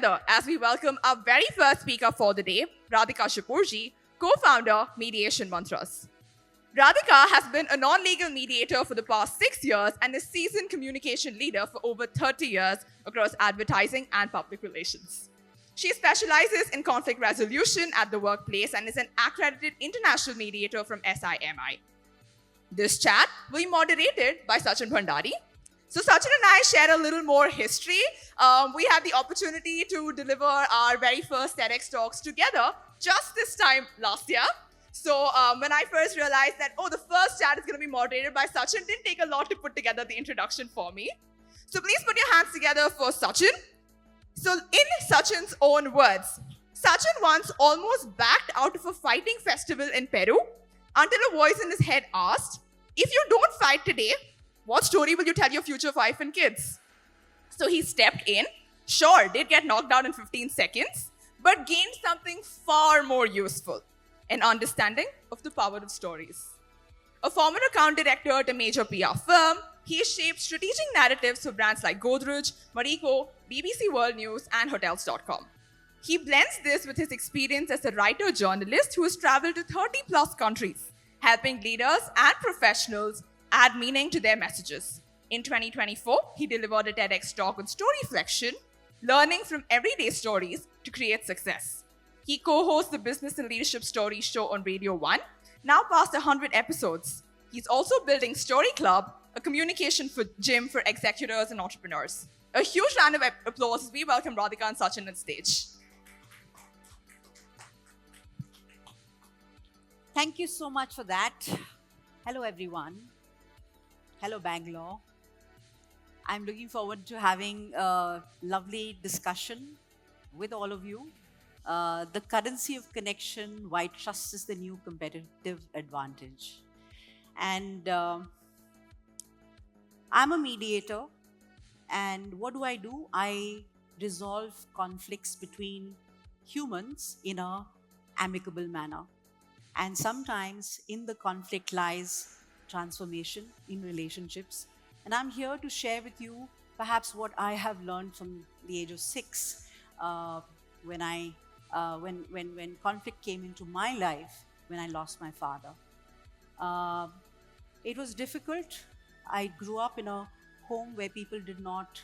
together as we welcome our very first speaker for the day, Radhika Shapurji, co-founder, Mediation Mantras. Radhika has been a non-legal mediator for the past 6 years and a seasoned communication leader for over 30 years across advertising and public relations. She specializes in conflict resolution at the workplace and is an accredited international mediator from SIMI. This chat will be moderated by Sachin Bhandari. So Sachin and I share a little more history. We had the opportunity to deliver our very first TEDx talks together just this time last year. So when I first realized that, the first chat is going to be moderated by Sachin, it didn't take a lot to put together the introduction for me. So please put your hands together for Sachin. So in Sachin's own words, Sachin once almost backed out of a fighting festival in Peru until a voice in his head asked, if you don't fight today, what story will you tell your future wife and kids? So he stepped in, sure, did get knocked down in 15 seconds, but gained something far more useful, an understanding of the power of stories. A former account director at a major PR firm, he shaped strategic narratives for brands like Godrej, Marico, BBC World News, and Hotels.com. He blends this with his experience as a writer-journalist who has traveled to 30-plus countries, helping leaders and professionals add meaning to their messages. In 2024, he delivered a TEDx talk on Storyflexion, learning from everyday stories to create success. He co-hosts the Business and Leadership Stories show on Radio 1, now past 100 episodes. He's also building Story Club, a communication gym for executives and entrepreneurs. A huge round of applause as we welcome Radhika and Sachin on stage. Thank you so much for that. Hello, everyone. Hello, Bangalore. I'm looking forward to having a lovely discussion with all of you. The currency of connection, why trust is the new competitive advantage. And I'm a mediator. And what do? I resolve conflicts between humans in an amicable manner. And sometimes in the conflict lies transformation in relationships. And I'm here to share with you perhaps what I have learned from the age of 6 when conflict came into my life when I lost my father. It was difficult. I grew up in a home where people did not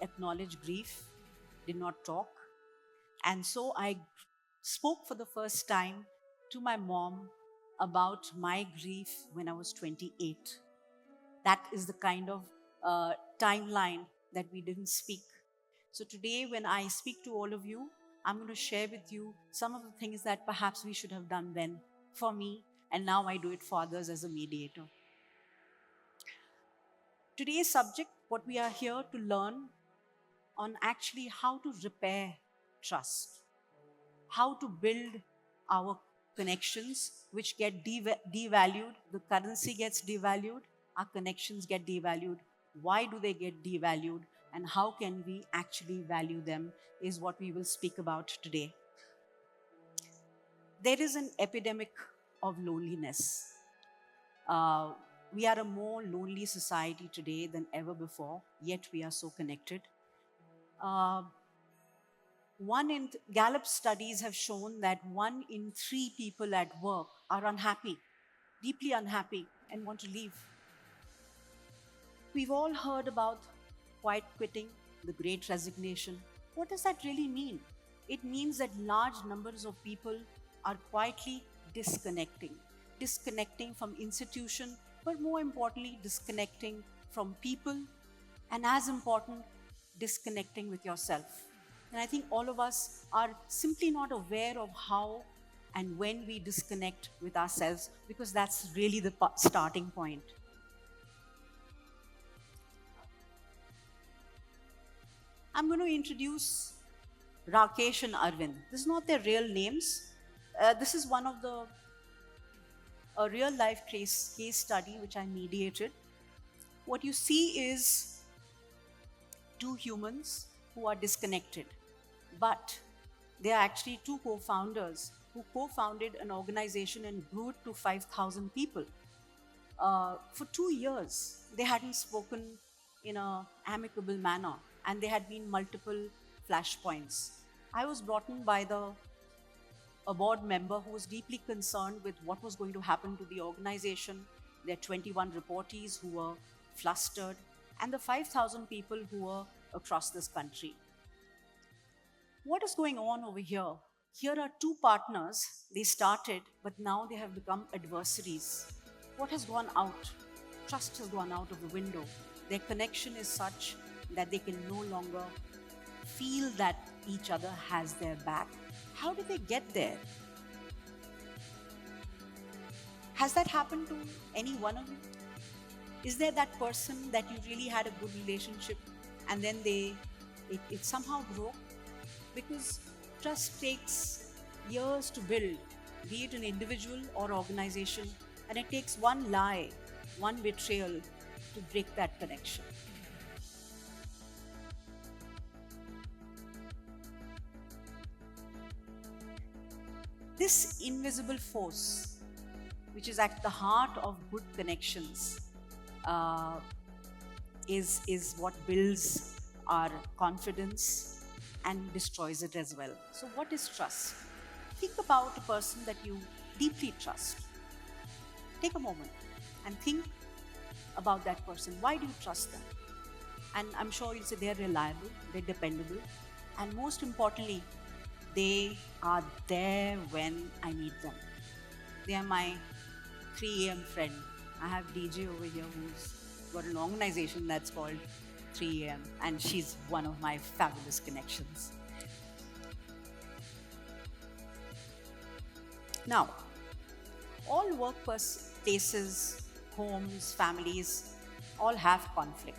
acknowledge grief, did not talk. And so I spoke for the first time to my mom about my grief when I was 28. That is the kind of timeline that we didn't speak. So today when I speak to all of you, I'm going to share with you some of the things that perhaps we should have done then for me, and now I do it for others as a mediator. Today's subject, what we are here to learn on actually how to repair trust, how to build our connections which get devalued, the currency gets devalued, our connections get devalued. Why do they get devalued? And how can we actually value them is what we will speak about today. There is an epidemic of loneliness. We are a more lonely society today than ever before, yet we are so connected. Gallup studies have shown that 1 in 3 people at work are unhappy, deeply unhappy, and want to leave. We've all heard about quiet quitting, the great resignation. What does that really mean? It means that large numbers of people are quietly disconnecting from institution, but more importantly, disconnecting from people, and as important, disconnecting with yourself. And I think all of us are simply not aware of how and when we disconnect with ourselves, because that's really the starting point. I'm going to introduce Rakesh and Arvind. This is not their real names. This is one of a real life case study which I mediated. What you see is 2 humans who are disconnected, but they are actually 2 co-founders who co-founded an organization and grew it to 5,000 people. For 2 years, they hadn't spoken in an amicable manner, and there had been multiple flashpoints. I was brought in by a board member who was deeply concerned with what was going to happen to the organization. There are 21 reportees who were flustered, and the 5,000 people who were across this country. What is going on over here? Here are two partners. They started, but now they have become adversaries. What has gone out? Trust has gone out of the window. Their connection is such that they can no longer feel that each other has their back. How did they get there? Has that happened to any one of you? Is there that person that you really had a good relationship and then it somehow broke? Because trust takes years to build, be it an individual or organization, and it takes one lie, one betrayal to break that connection. This invisible force, which is at the heart of good connections, is what builds our confidence and destroys it as well. So, what is trust? Think about a person that you deeply trust. Take a moment and think about that person. Why do you trust them? And I'm sure you'll say they're reliable, they're dependable, and most importantly, they are there when I need them. They are my 3 a.m. friend. I have DJ over here who's got an organization that's called 3 a.m. and she's one of my fabulous connections. Now, all workplaces, homes, families, all have conflict.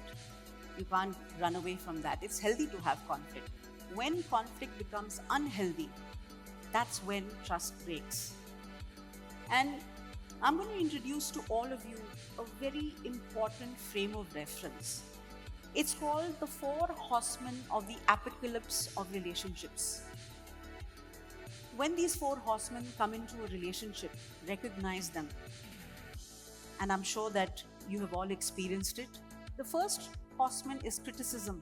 You can't run away from that. It's healthy to have conflict. When conflict becomes unhealthy, that's when trust breaks. And I'm going to introduce to all of you a very important frame of reference. It's called the 4 horsemen of the apocalypse of relationships. When these 4 horsemen come into a relationship, recognize them. And I'm sure that you have all experienced it. The first horseman is criticism.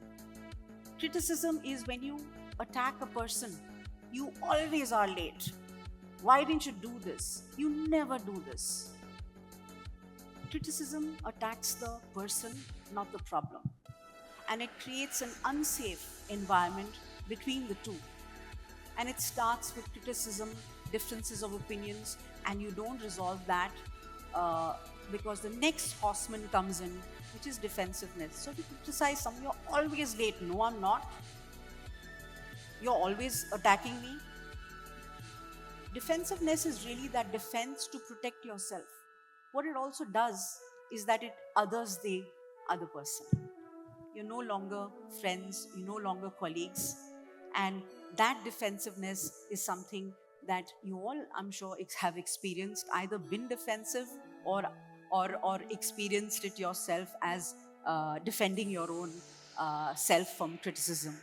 Criticism is when you attack a person. You always are late. Why didn't you do this? You never do this. Criticism attacks the person, not the problem. And it creates an unsafe environment between the two. And it starts with criticism, differences of opinions, and you don't resolve that because the next horseman comes in, which is defensiveness. So if you criticize someone, you're always late. No, I'm not. You're always attacking me. Defensiveness is really that defense to protect yourself. What it also does is that it others the other person. You're no longer friends, you're no longer colleagues, and that defensiveness is something that you all, I'm sure, have experienced, either been defensive or experienced it yourself as defending your own self from criticism.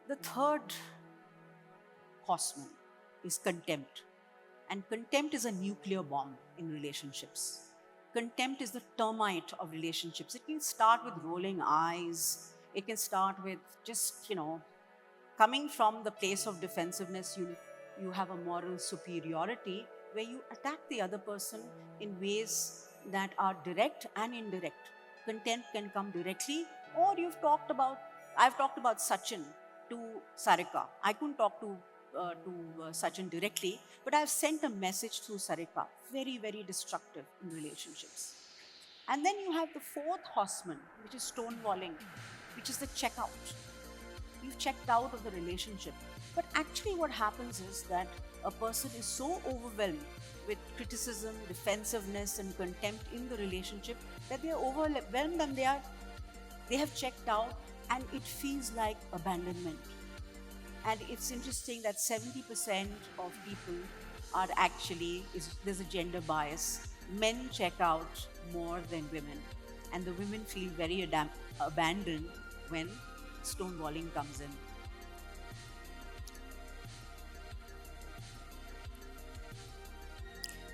The third horseman is contempt. And contempt is a nuclear bomb in relationships. Contempt is the termite of relationships. It can start with rolling eyes. It can start with just, coming from the place of defensiveness. You have a moral superiority where you attack the other person in ways that are direct and indirect. Contempt can come directly, or I've talked about Sachin to Sarika. I couldn't talk to Sachin directly, but I've sent a message through Sarika, very, very destructive in relationships. And then you have the 4th horseman, which is stonewalling, which is the checkout. You've checked out of the relationship. But actually what happens is that a person is so overwhelmed with criticism, defensiveness, and contempt in the relationship that they are overwhelmed and they have checked out, and it feels like abandonment. And it's interesting that 70% of people are there's a gender bias. Men check out more than women. And the women feel very abandoned when stonewalling comes in.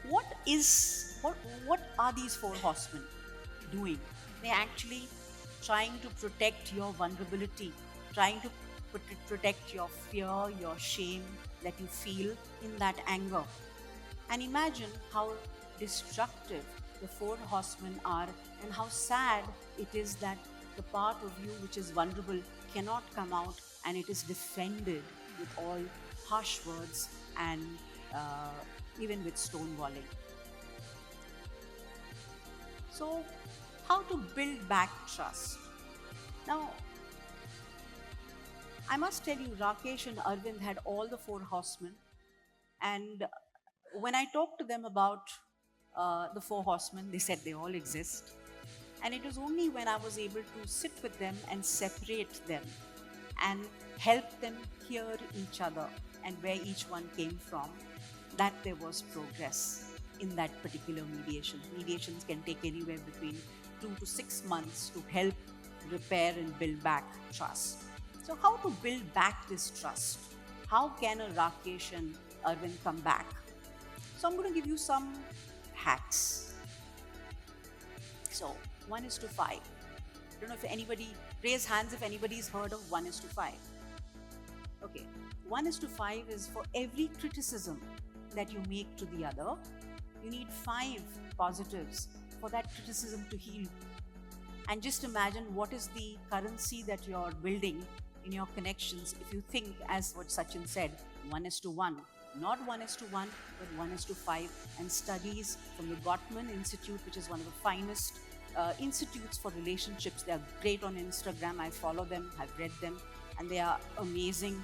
What are these 4 horsemen doing? They're actually trying to protect your vulnerability, trying to protect your fear, your shame that you feel in that anger. And imagine how destructive the four horsemen are, and how sad it is that the part of you which is vulnerable cannot come out, and it is defended with all harsh words and uh, even with stonewalling. So, how to build back trust? Now, I must tell you, Rakesh and Arvind had all the four horsemen, and when I talked to them about the four horsemen, they said they all exist. And it was only when I was able to sit with them and separate them and help them hear each other and where each one came from that there was progress in that particular mediation. Mediations can take anywhere between 2 to 6 months to help repair and build back trust. So, how to build back this trust? How can a Rakesh and Arvind come back? So, I'm going to give you some hacks. So, 1:5. I don't know if anybody, raise hands if anybody's heard of 1:5. Okay, 1:5 is for every criticism that you make to the other, you need 5 positives for that criticism to heal. And just imagine what is the currency that you're building in your connections if you think, as what Sachin said, 1:1. Not 1:1, but 1:5. And studies from the Gottman Institute, which is one of the finest institutes for relationships. They are great on Instagram. I follow them, I've read them, and they are amazing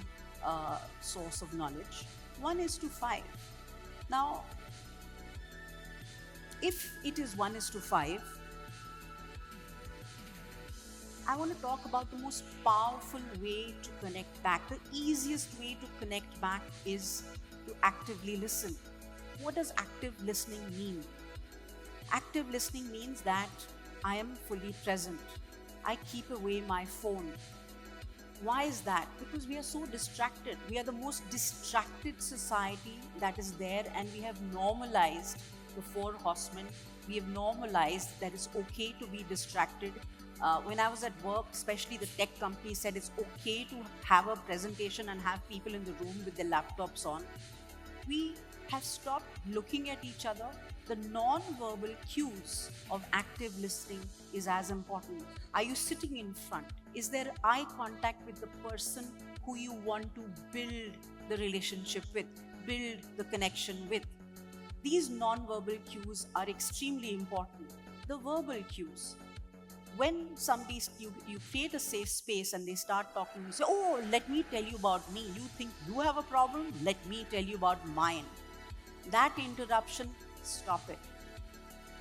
source of knowledge. 1:5. Now, if it is 1:5, I want to talk about the most powerful way to connect back. The easiest way to connect back is to actively listen. What does active listening mean? Active listening means that I am fully present. I keep away my phone. Why is that? Because we are so distracted. We are the most distracted society that is there, and we have normalized the four horsemen. We have normalized that it's okay to be distracted. When I was at work, especially the tech company said it's okay to have a presentation and have people in the room with their laptops on. We have stopped looking at each other. The non-verbal cues of active listening is as important. Are you sitting in front? Is there eye contact with the person who you want to build the relationship with, build the connection with? These non-verbal cues are extremely important. The verbal cues. When somebody, you create a safe space and they start talking, you say, oh, let me tell you about me. You think you have a problem? Let me tell you about mine. That interruption, stop it.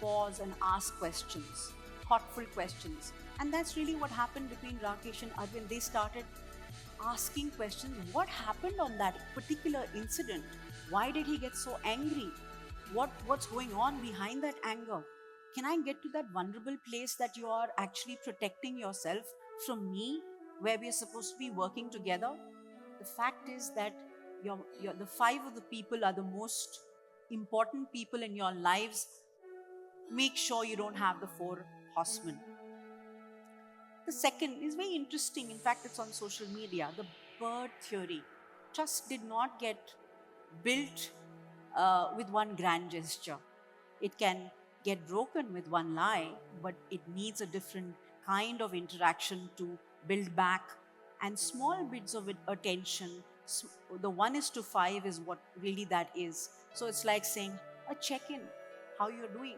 Pause and ask questions, thoughtful questions. And that's really what happened between Rakesh and Arvind. They started asking questions. What happened on that particular incident? Why did he get so angry? What's going on behind that anger? Can I get to that vulnerable place that you are actually protecting yourself from me, where we are supposed to be working together? The fact is that the 5 of the people are the most important people in your lives. Make sure you don't have the 4 horsemen. The second is very interesting. In fact, it's on social media. The bird theory. Trust did not get built with one grand gesture. It can get broken with one lie, but it needs a different kind of interaction to build back. And small bits of attention, the 1:5 is what really that is. So it's like saying a check-in, how you're doing.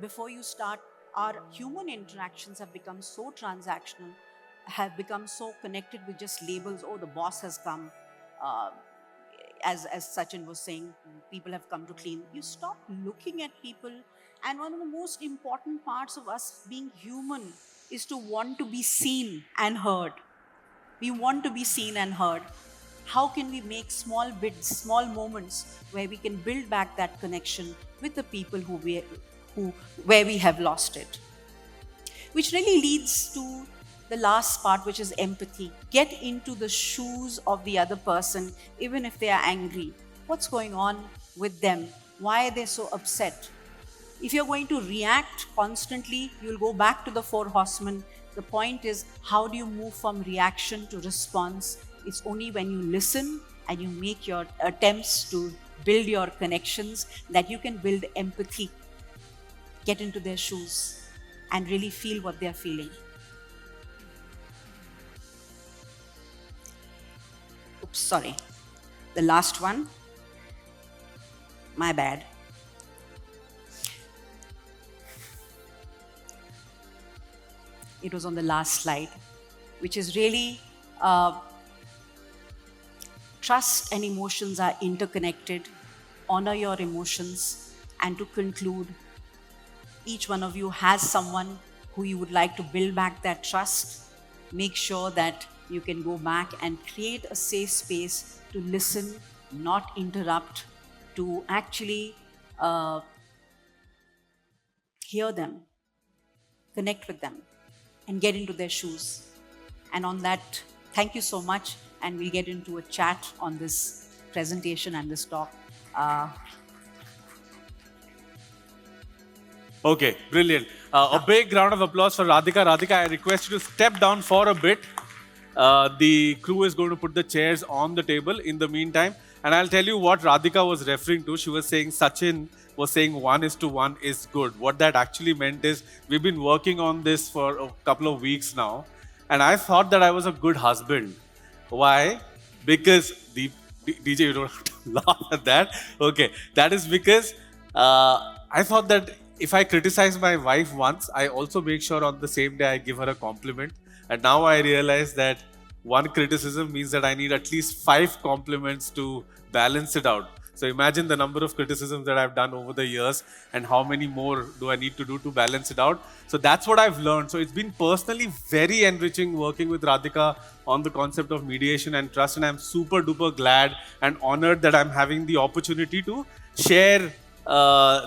Before you start, our human interactions have become so transactional, have become so connected with just labels. Oh, the boss has come. As Sachin was saying, people have come to clean. You stop looking at people. And one of the most important parts of us being human is to want to be seen and heard. We want to be seen and heard. How can we make small bits, small moments where we can build back that connection with the people where we have lost it? Which really leads to the last part, which is empathy. Get into the shoes of the other person, even if they are angry. What's going on with them? Why are they so upset? If you're going to react constantly, you'll go back to the four horsemen. The point is, how do you move from reaction to response? It's only when you listen and you make your attempts to build your connections that you can build empathy, get into their shoes, and really feel what they're feeling. Oops, sorry. The last one. My bad. It was on the last slide, which is really trust and emotions are interconnected. Honor your emotions. And to conclude, each one of you has someone who you would like to build back that trust. Make sure that you can go back and create a safe space to listen, not interrupt, to actually hear them, connect with them, and get into their shoes. And on that, thank you so much, and we'll get into a chat on this presentation and this talk. Okay, brilliant. A big round of applause for Radhika. Radhika, I request you to step down for a bit. The crew is going to put the chairs on the table in the meantime. And I'll tell you what Radhika was referring to. She was saying Sachin was saying 1:1 is good. What that actually meant is we've been working on this for a couple of weeks now. And I thought that I was a good husband. Why? Because DJ, you don't have to laugh at that. Okay, that is because I thought that if I criticize my wife once, I also make sure on the same day I give her a compliment. And now I realize that one criticism means that I need at least 5 compliments to balance it out. So imagine the number of criticisms that I've done over the years and how many more do I need to do to balance it out. So that's what I've learned. So it's been personally very enriching working with Radhika on the concept of mediation and trust. And I'm super duper glad and honored that I'm having the opportunity to share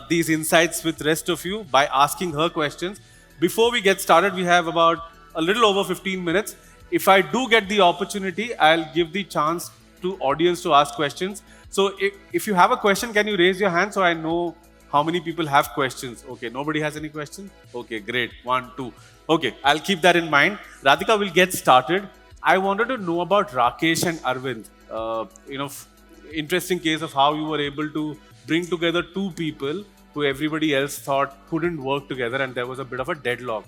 these insights with rest of you by asking her questions. Before we get started, we have about a little over 15 minutes. If I do get the opportunity, I'll give the chance to audience to ask questions. So if you have a question, can you raise your hand so I know how many people have questions? Okay, nobody has any questions? Okay, great. 1, 2. Okay, I'll keep that in mind. Radhika will get started. I wanted to know about Rakesh and Arvind. Interesting case of how you were able to bring together 2 people who everybody else thought couldn't work together, and there was a bit of a deadlock.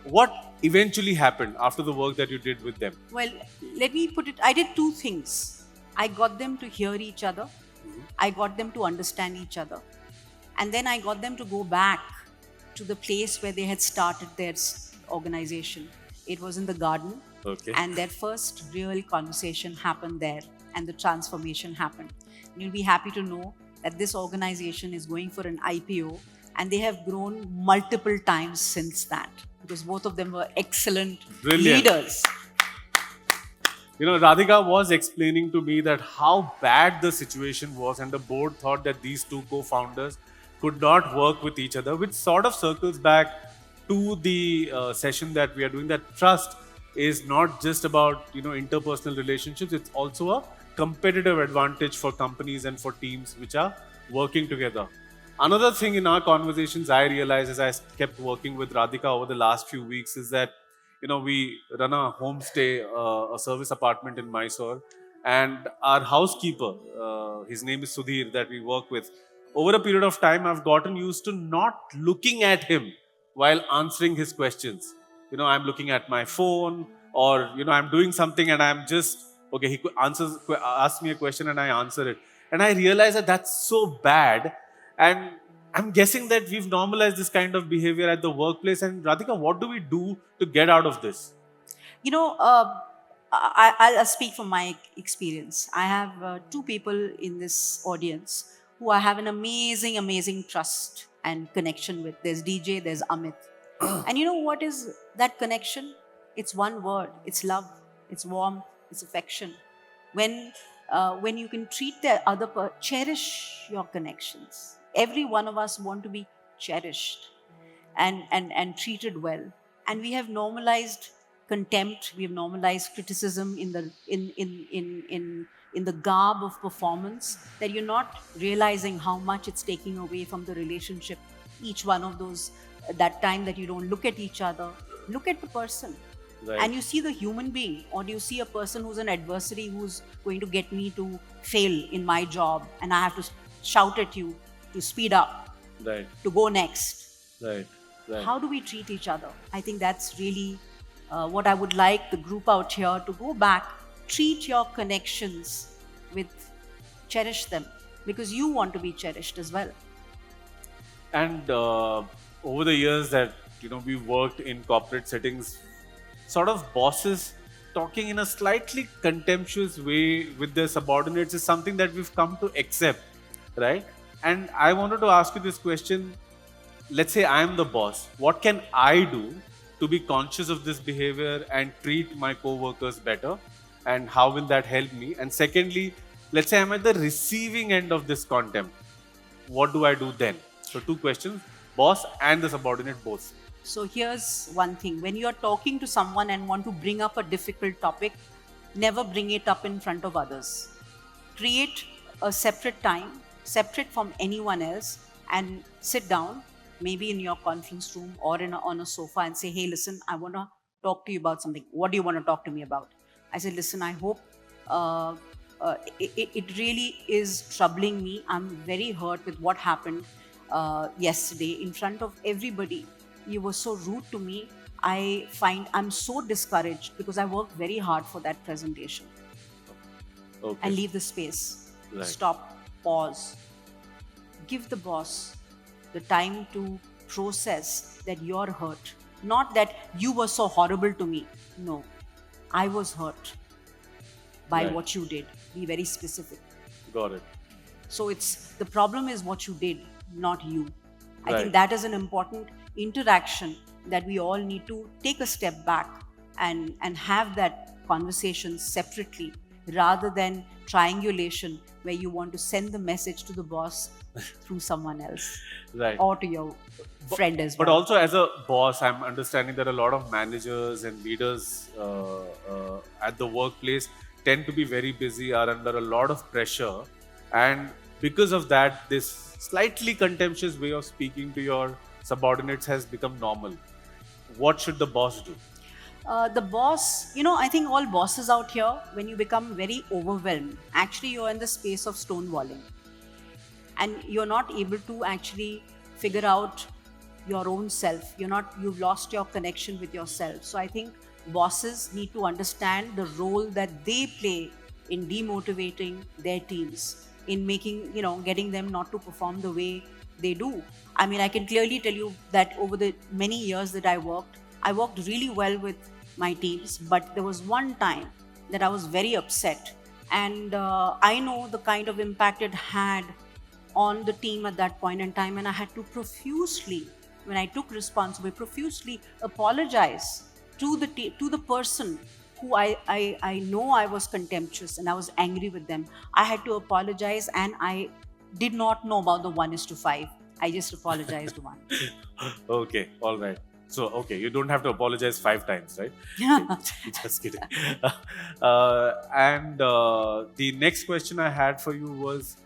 What eventually happened after the work that you did with them? Well, let me put it, I did 2 things. I got them to hear each other. I got them to understand each other. And then I got them to go back to the place where they had started their organization. It was in the garden. Okay. And their first real conversation happened there, and the transformation happened. You'll be happy to know that this organization is going for an IPO, and they have grown multiple times since that, because both of them were excellent leaders. You know, Radhika was explaining to me that how bad the situation was, and the board thought that these 2 co-founders could not work with each other, which sort of circles back to the session that we are doing, that trust is not just about, interpersonal relationships. It's also a competitive advantage for companies and for teams which are working together. Another thing in our conversations I realized as I kept working with Radhika over the last few weeks is that, we run a homestay, a service apartment in Mysore, and our housekeeper, his name is Sudhir, that we work with. Over a period of time, I've gotten used to not looking at him while answering his questions. I'm looking at my phone, or, I'm doing something and I'm just, okay, he asks me a question and I answer it. And I realize that that's so bad. And I'm guessing that we've normalized this kind of behavior at the workplace. And Radhika, what do we do to get out of this? I'll speak from my experience. I have 2 people in this audience who I have an amazing, amazing trust and connection with. There's DJ, there's Amit. And you know what is that connection? It's one word. It's love. It's warmth. It's affection. When you can treat the other cherish your connections. Every one of us want to be cherished and treated well. And we have normalized contempt. We have normalized criticism in in the garb of performance that you're not realizing how much it's taking away from the relationship. Each one of those, that time that you don't look at each other, look at the person. Right. And you see the human being, or do you see a person who's an adversary who's going to get me to fail in my job, and I have to shout at you to speed up, Right. to go next? Right. Right. How do we treat each other? I think that's really what I would like the group out here to go back. Treat your connections with, cherish them, because you want to be cherished as well. And over the years that we worked in corporate settings, sort of bosses talking in a slightly contemptuous way with their subordinates is something that we've come to accept, right? And I wanted to ask you this question. Let's say I'm the boss. What can I do to be conscious of this behavior and treat my co-workers better? And how will that help me? And secondly, let's say I'm at the receiving end of this contempt. What do I do then? So 2 questions, boss and the subordinate both. So here's one thing. When you're talking to someone and want to bring up a difficult topic, never bring it up in front of others. Create a separate time, separate from anyone else, and sit down, maybe in your conference room or on a sofa, and say, hey, listen, I want to talk to you about something. What do you want to talk to me about? I said, listen, I hope it really is troubling me. I'm very hurt with what happened yesterday in front of everybody. You were so rude to me. I find I'm so discouraged because I worked very hard for that presentation. Okay. And leave the space. Right. Stop, pause. Give the boss the time to process that you're hurt. Not that you were so horrible to me. No, I was hurt by Right. what you did. Be very specific. Got it. So the problem is what you did, not you. I Right. think that is an important interaction that we all need to take a step back and have that conversation separately, rather than triangulation where you want to send the message to the boss through someone else Right. or to your friend as well. But also, as a boss, I'm understanding that a lot of managers and leaders at the workplace tend to be very busy, are under a lot of pressure, and because of that, this slightly contemptuous way of speaking to your subordinates has become normal. What should the boss do? The boss, I think all bosses out here, when you become very overwhelmed, actually you're in the space of stonewalling. And you're not able to actually figure out your own self. You've lost your connection with yourself. So I think bosses need to understand the role that they play in demotivating their teams, in making, getting them not to perform the way they do. I mean, I can clearly tell you that over the many years that I worked really well with my teams, but there was one time that I was very upset. And I know the kind of impact it had on the team at that point in time, and I had to profusely, when I took responsibility, profusely apologize to the person who I know I was contemptuous and I was angry with them. I had to apologize, and I did not know about the 1:5. I just apologized once. Okay, all right. So, okay, you don't have to apologize 5 times, right? Just kidding. And the next question I had for you was,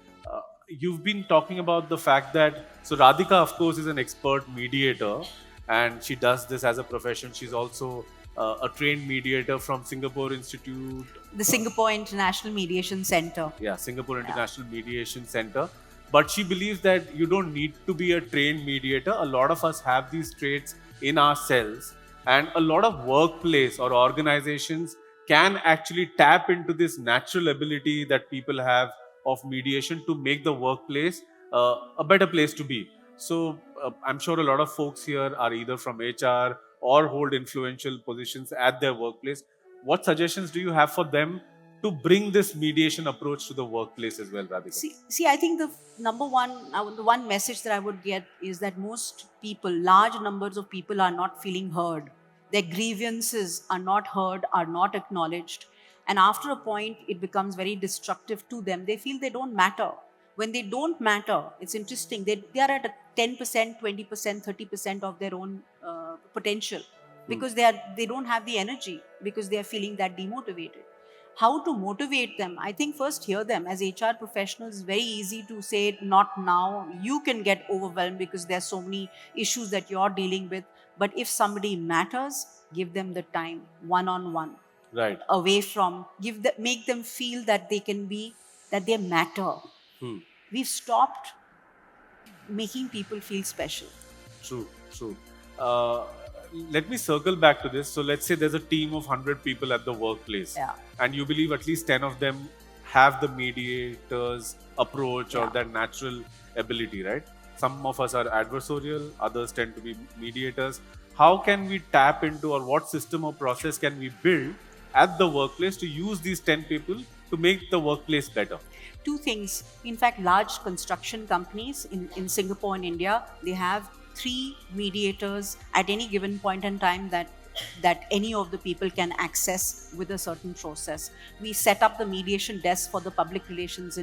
you've been talking about the fact that, so Radhika, of course, is an expert mediator, and she does this as a profession. She's also a trained mediator from Singapore Institute. The Singapore International Mediation Center. Yeah, Singapore International Mediation Center. But she believes that you don't need to be a trained mediator. A lot of us have these traits in ourselves, and a lot of workplace or organizations can actually tap into this natural ability that people have of mediation to make the workplace a better place to be. So I'm sure a lot of folks here are either from HR or hold influential positions at their workplace. What suggestions do you have for them to bring this mediation approach to the workplace as well, Radhika? See, I think the one message that I would get is that most people, large numbers of people, are not feeling heard. Their grievances are not heard, are not acknowledged. And after a point, it becomes very destructive to them. They feel they don't matter. When they don't matter, it's interesting. They are at a 10%, 20%, 30% of their own potential, because they don't have the energy, because they are feeling that demotivated. how to motivate them. I think first hear them. As HR professionals, it's very easy to say, not now. You can get overwhelmed because there's so many issues that you're dealing with. But if somebody matters, give them the time, one-on-one, Right. away from, make them feel that they can be, that they matter. We've stopped making people feel special. True, true. Uh, Let me circle back to this. So let's say there's a team of 100 people at the workplace, Yeah. and you believe at least 10 of them have the mediator's approach or Yeah. that natural ability, right? Some of us are adversarial, others tend to be mediators. How can we tap into, or what system or process can we build at the workplace to use these 10 people to make the workplace better? Two things. In fact, large construction companies in Singapore and India, they have 3 mediators at any given point in time that any of the people can access with a certain process. We set up the mediation desk for the Public Relations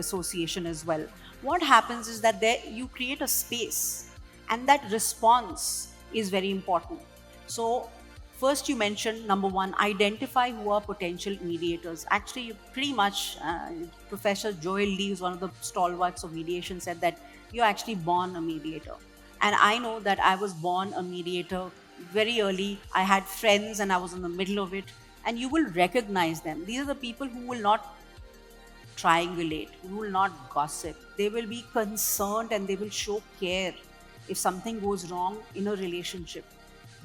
Association as well. What happens is that there you create a space, and that response is very important. So first you mentioned, number one, identify who are potential mediators. Actually, you pretty much, Professor Joel Lee, who's one of the stalwarts of mediation, said that you're actually born a mediator. And I know that I was born a mediator very early. I had friends and I was in the middle of it. And you will recognize them. These are the people who will not triangulate, who will not gossip. They will be concerned and they will show care if something goes wrong in a relationship.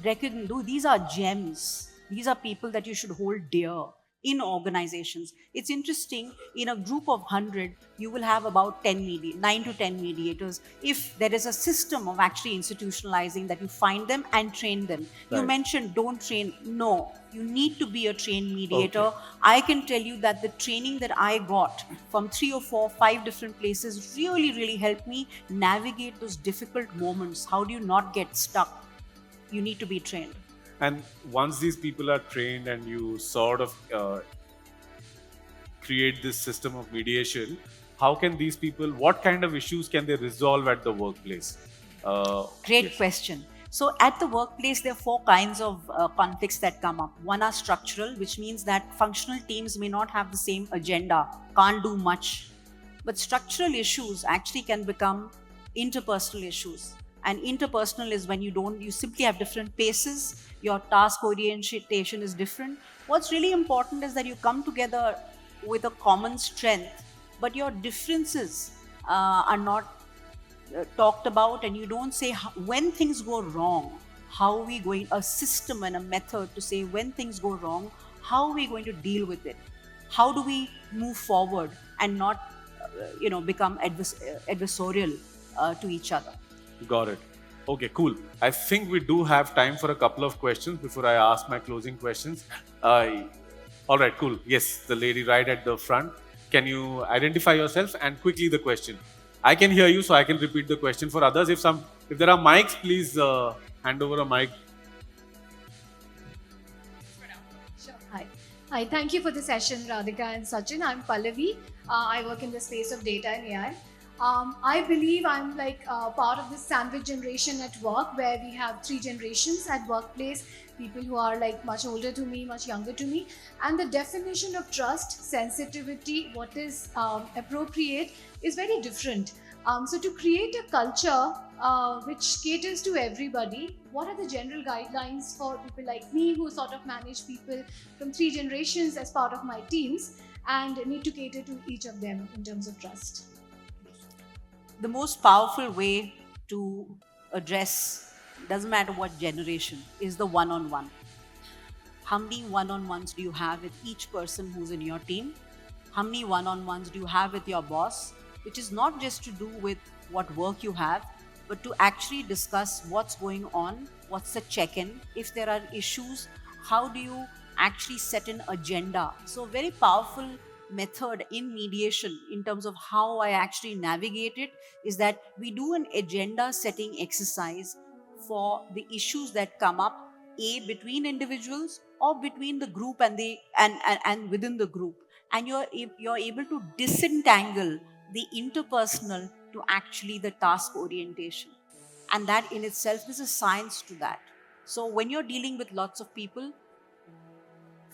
These are gems. These are people that you should hold dear in organizations. It's interesting, in a group of 100, you will have about 9 to 10 mediators. If there is a system of actually institutionalizing that, you find them and train them. You Right. mentioned don't train. No, you need to be a trained mediator. Okay. I can tell you that the training that I got from 3 or 4, 5 different places really, really helped me navigate those difficult moments. How do you not get stuck? You need to be trained. And once these people are trained and you sort of create this system of mediation, how can these people, what kind of issues can they resolve at the workplace? Great Yes. question. So at the workplace, there are 4 kinds of conflicts that come up. One are structural, which means that functional teams may not have the same agenda, can't do much. But structural issues actually can become interpersonal issues. And interpersonal is when you simply have different paces, your task orientation is different. What's really important is that you come together with a common strength, but your differences are not talked about, and you don't say when things go wrong, how are we going, a system and a method to say when things go wrong, how are we going to deal with it? How do we move forward and not become adversarial to each other? Got it. Okay, cool. I think we do have time for a couple of questions before I ask my closing questions. All right, cool. Yes, the lady right at the front. Can you identify yourself and quickly the question? I can hear you, so I can repeat the question for others. If there are mics, please hand over a mic. Hi. Hi, thank you for the session, Radhika and Sachin. I'm Pallavi. I work in the space of data and AI. I believe I'm like part of this sandwich generation at work, where we have 3 generations at workplace, people who are like much older to me, much younger to me. And the definition of trust, sensitivity, what is appropriate is very different. So to create a culture which caters to everybody, what are the general guidelines for people like me who sort of manage people from 3 generations as part of my teams and need to cater to each of them in terms of trust? The most powerful way to address, doesn't matter what generation, is the one-on-one. How many one-on-ones do you have with each person who's in your team? How many one-on-ones do you have with your boss? Which is not just to do with what work you have, but to actually discuss what's going on, what's the check-in, if there are issues, how do you actually set an agenda? So a very powerful method in mediation in terms of how I actually navigate it is that we do an agenda setting exercise for the issues that come up, between individuals or between the group and within the group, and you're able to disentangle the interpersonal to actually the task orientation, and that in itself, there's a science to that. So when you're dealing with lots of people,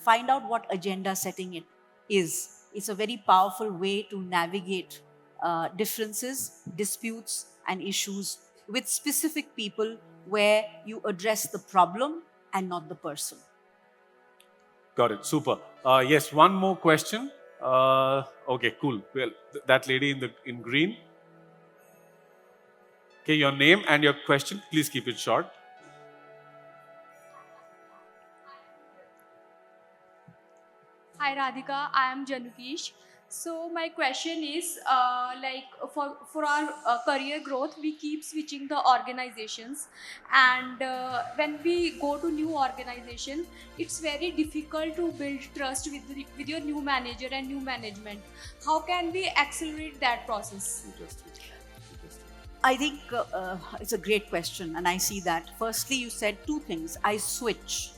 find out what agenda setting it is. It's a very powerful way to navigate differences, disputes, and issues with specific people where you address the problem and not the person. Got it. Super. Yes, one more question. Okay, cool. Well, that lady in green. Okay, your name and your question. Please keep it short. Hi Radhika, I am Janukish. So my question is, like for our career growth, we keep switching the organizations, and when we go to new organization, it's very difficult to build trust with your new manager and new management. How can we accelerate that process? Interesting. I think it's a great question, and I see that. Firstly, you said two things. I switch.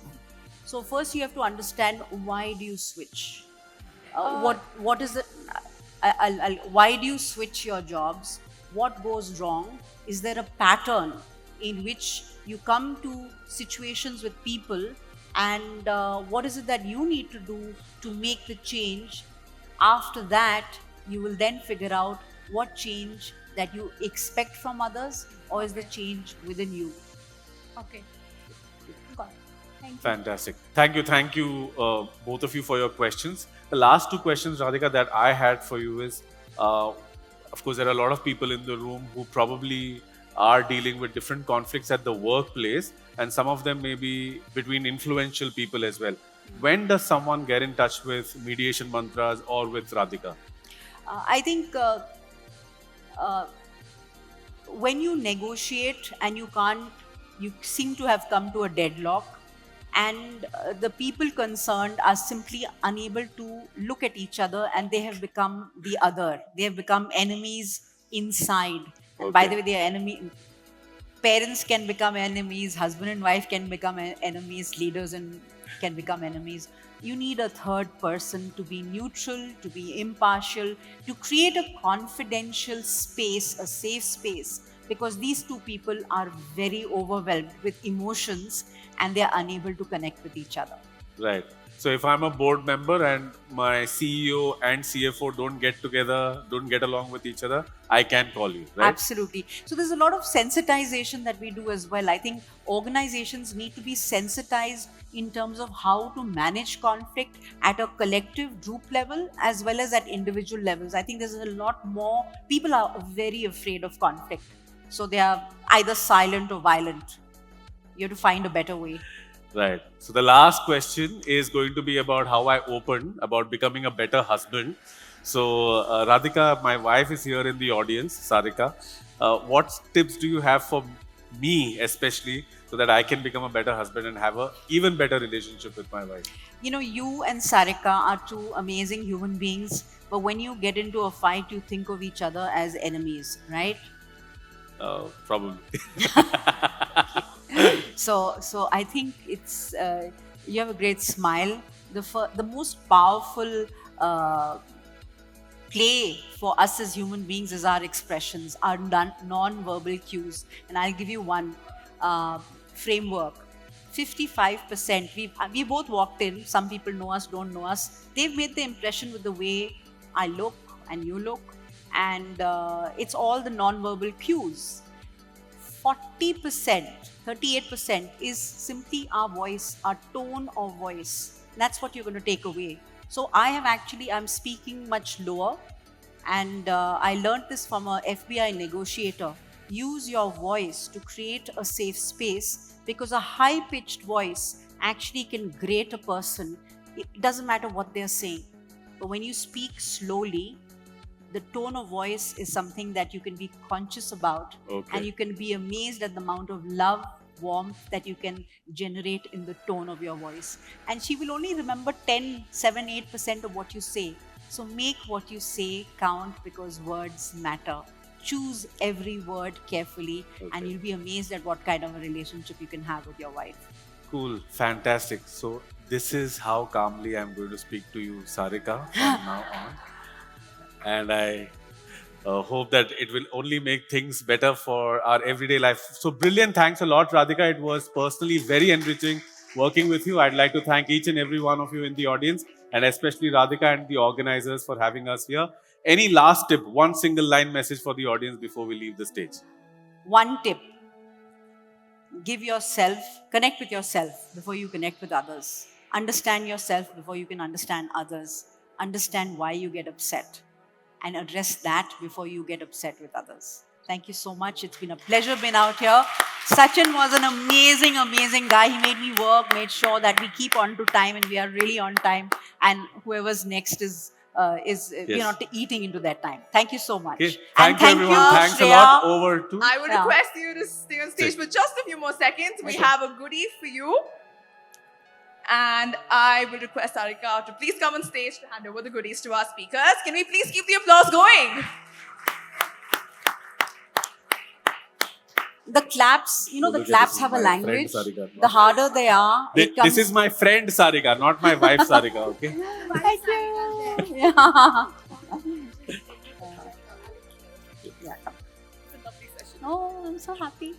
So first, you have to understand why do you switch. What is it? Why do you switch your jobs? What goes wrong? Is there a pattern in which you come to situations with people, and what is it that you need to do to make the change? After that, you will then figure out what change that you expect from others, or is the change within you. Okay, got it. Thank you. Fantastic. Thank you, both of you for your questions. The last two questions, Radhika, that I had for you is, of course, there are a lot of people in the room who probably are dealing with different conflicts at the workplace, and some of them may be between influential people as well. When does someone get in touch with Mediation Mantras or with Radhika? I think when you negotiate and you seem to have come to a deadlock, and the people concerned are simply unable to look at each other, and they have become the other. They have become enemies inside. And by the way, they are parents can become enemies, husband and wife can become enemies, leaders can become enemies. You need a third person to be neutral, to be impartial, to create a confidential space, a safe space, because these two people are very overwhelmed with emotions and they are unable to connect with each other. Right. So if I'm a board member and my CEO and CFO don't get along with each other, I can call you, right? Absolutely. So there's a lot of sensitization that we do as well. I think organizations need to be sensitized in terms of how to manage conflict at a collective group level as well as at individual levels. I think there's a lot more. People are very afraid of conflict. So they are either silent or violent. You have to find a better way. Right. So the last question is going to be about how I opened about becoming a better husband. So Radhika, my wife is here in the audience, Sarika. What tips do you have for me especially so that I can become a better husband and have an even better relationship with my wife? You know, you and Sarika are two amazing human beings, but when you get into a fight, you think of each other as enemies, right? Probably. So I think it's you have a great smile. The most powerful play for us as human beings is our expressions, our non-verbal cues. And I'll give you one framework. 55%. We both walked in. Some people know us, don't know us. They've made the impression with the way I look and you look, and it's all the non-verbal cues. 40%, 38% is simply our voice, our tone of voice. That's what you're going to take away. So I'm speaking much lower, and I learned this from a FBI negotiator. Use your voice to create a safe space, because a high-pitched voice actually can grate a person. It doesn't matter what they're saying. But when you speak slowly, the tone of voice is something that you can be conscious about, and you can be amazed at the amount of love, warmth that you can generate in the tone of your voice. And she will only remember 8% of what you say. So make what you say count, because words matter. Choose every word carefully, and you'll be amazed at what kind of a relationship you can have with your wife. Cool. Fantastic. So this is how calmly I'm going to speak to you, Sarika, from now on. And I hope that it will only make things better for our everyday life. So brilliant. Thanks a lot, Radhika. It was personally very enriching working with you. I'd like to thank each and every one of you in the audience, and especially Radhika and the organizers for having us here. Any last tip, one single line message for the audience before we leave the stage? One tip. Connect with yourself before you connect with others. Understand yourself before you can understand others. Understand why you get upset and address that before you get upset with others. Thank you so much. It's been a pleasure being out here. Sachin was an amazing, amazing guy. He made me work, made sure that we keep on to time and we are really on time. And whoever's next is eating into that time. Thank you so much. Okay. And Thank you, everyone. Thanks a Shreya. lot. Over to... I would Yeah. request you to stay on stage for just a few more seconds. We Okay. have a goodie for you. And I will request Sarika to please come on stage to hand over the goodies to our speakers. Can we please keep the applause going? The claps, the claps have a My friend language. Sarika. The harder they are, it comes. This is my friend Sarika, not my wife Sarika, okay? Thank you. Yeah. Yeah. Oh, I'm so happy.